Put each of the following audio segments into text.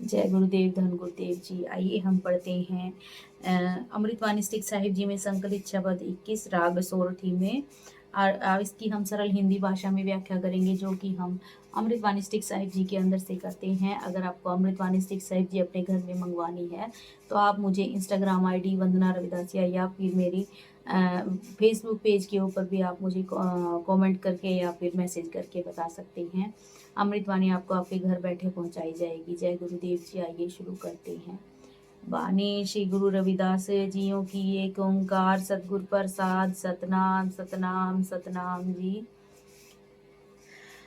जय गुरुदेव धन गुरुदेव जी। आइए हम पढ़ते हैं अमृतवाणी स्टिक साहिब जी में संकलित शब्द 21 राग सोरठी में। और इसकी हम सरल हिंदी भाषा में व्याख्या करेंगे, जो कि हम अमृतवाणी स्टिक साहिब जी के अंदर से करते हैं। अगर आपको अमृतवाणी स्टिक साहिब जी अपने घर में मंगवानी है तो आप मुझे इंस्टाग्राम आईडी वंदना रविदासिया या फिर मेरी फेसबुक पेज के ऊपर भी आप मुझे कमेंट करके या फिर मैसेज करके बता सकते हैं। अमृतवाणी आपको आपके घर बैठे पहुंचाई जाएगी। जय गुरुदेव जी। आइए शुरू करते हैं। वाणी श्री गुरु रविदास जियों की एक ओंकार सतगुर प्रसाद सतनाम सतनाम सतनाम जी।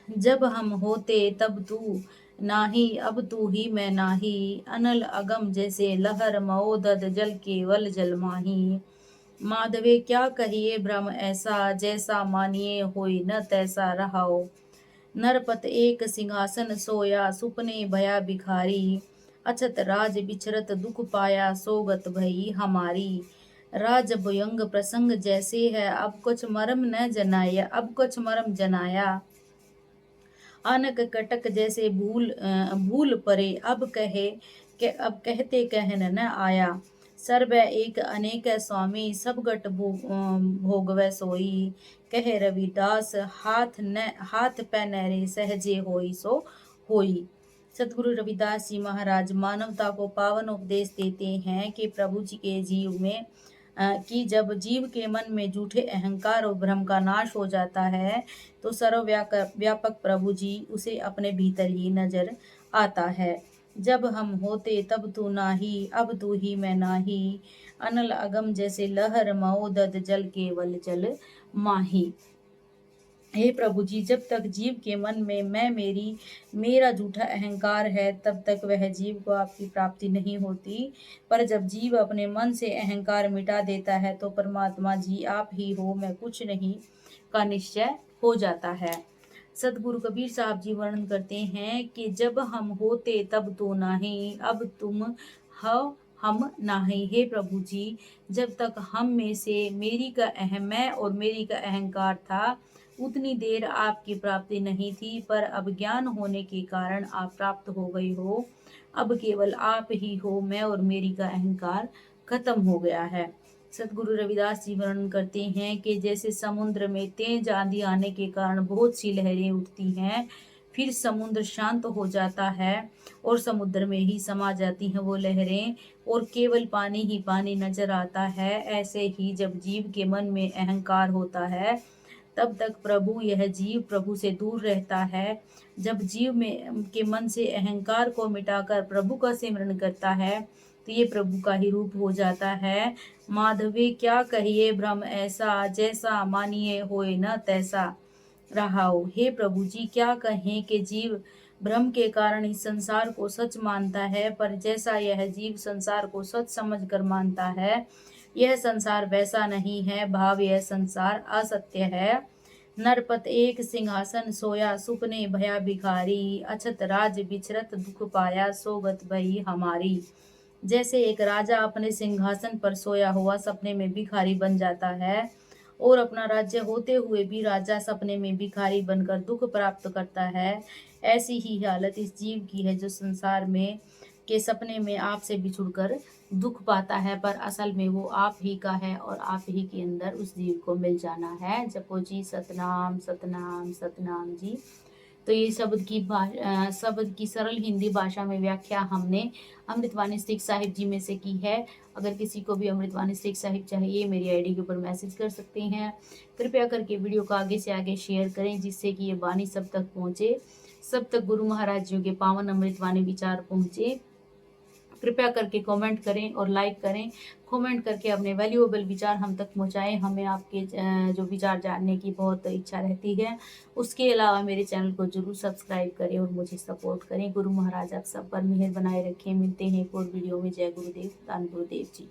जब हम होते तब तू नाही, अब तू ही मैं नाही। अनल अगम जैसे लहर मओदद जल केवल जल माही। माधवे क्या कहिए भ्रम ऐसा, जैसा मानिए होई न तैसा रहाओ। नरपत एक सिंहासन सोया, सुपने भया भिखारी। अछत राज बिचरत दुख पाया, सोगत भई हमारी। राज भुयंग प्रसंग जैसे है, अब कुछ मरम न जनाया, अब कुछ मरम जनाया। आनक कटक जैसे भूल परे, अब कहते कहन न आया। सर्व एक अनेक स्वामी, सब गट भोगवै सोई। कह रविदास हाथ पै नहरे, सहजे होई सो होई। सतगुरु रविदास जी महाराज मानवता को पावन उपदेश देते हैं कि प्रभु जी के जीव में कि जब जीव के मन में झूठे अहंकार और भ्रम का नाश हो जाता है तो सर्वव्यापक प्रभु जी उसे अपने भीतर ही नजर आता है। जब हम होते तब तू नाही, अब तू ही मैं नाही। अनल अगम जैसे लहर मओदद जल केवल जल माही। हे प्रभु जी, जब तक जीव के मन में मैं मेरी मेरा झूठा अहंकार है तब तक वह जीव को आपकी प्राप्ति नहीं होती। पर जब जीव अपने मन से अहंकार मिटा देता है तो परमात्मा जी आप ही हो, मैं कुछ नहीं का निश्चय हो जाता है। सतगुरु कबीर साहब जी वर्णन करते हैं कि जब हम होते तब तो नहीं, अब तुम हो हम नहीं। हे प्रभु जी, जब तक हम में से मेरी का मैं और मेरी का अहंकार था उतनी देर आपकी प्राप्ति नहीं थी, पर अब ज्ञान होने के कारण आप प्राप्त हो गई हो। अब केवल आप ही हो, मैं और मेरी का अहंकार खत्म हो गया है। सतगुरु रविदास जी वर्णन करते हैं कि जैसे समुद्र में तेज आंधी आने के कारण बहुत सी लहरें उठती हैं, फिर समुद्र शांत हो जाता है और समुद्र में ही समा जाती हैं वो लहरें और केवल पानी ही पानी नजर आता है। ऐसे ही जब जीव के मन में अहंकार होता है तब तक यह जीव प्रभु से दूर रहता है। जब जीव में के मन से अहंकार को मिटाकर प्रभु का सिमरन करता है तो ये प्रभु का ही रूप हो जाता है। माधवे क्या कहिए भ्रम ऐसा, जैसा मानिए होए न तैसा रहाओ। हे प्रभु जी, क्या कहें कि जीव भ्रम के कारण इस संसार को सच मानता है, पर जैसा यह जीव संसार को सच समझकर मानता है यह संसार वैसा नहीं है। भाव यह संसार असत्य है। नरपत एक सिंहासन सोया, सुपने भया भिखारी। अछत राज बिचरत दुख पाया, सोगत भई हमारी। जैसे एक राजा अपने सिंहासन पर सोया हुआ सपने में भिखारी बन जाता है और अपना राज्य होते हुए भी राजा सपने में भिखारी बनकर दुख प्राप्त करता है, ऐसी ही हालत इस जीव की है जो संसार में के सपने में आपसे बिछुड़कर दुख पाता है, पर असल में वो आप ही का है और आप ही के अंदर उस जीव को मिल जाना है। जपो जी सतनाम सतनाम सतनाम जी। तो ये शब्द की सरल हिंदी भाषा में व्याख्या हमने अमृतवाणी स्टिक साहिब जी में से की है। अगर किसी को भी अमृतवाणी स्टिक साहिब चाहिए मेरी आईडी के ऊपर मैसेज कर सकते हैं। कृपया करके वीडियो को आगे से आगे शेयर करें जिससे कि ये वाणी सब तक पहुँचे, सब तक गुरु महाराज जी के पावन अमृतवाणी विचार पहुँचे। कृपया करके कमेंट करें और लाइक करें। कमेंट करके अपने वैल्यूएबल विचार हम तक पहुंचाएं। हमें आपके जो विचार जानने की बहुत इच्छा रहती है। उसके अलावा मेरे चैनल को जरूर सब्सक्राइब करें और मुझे सपोर्ट करें। गुरु महाराज आप सब पर मेहर बनाए रखें। मिलते हैं एक और वीडियो में। जय गुरुदेव, धन गुरुदेव जी।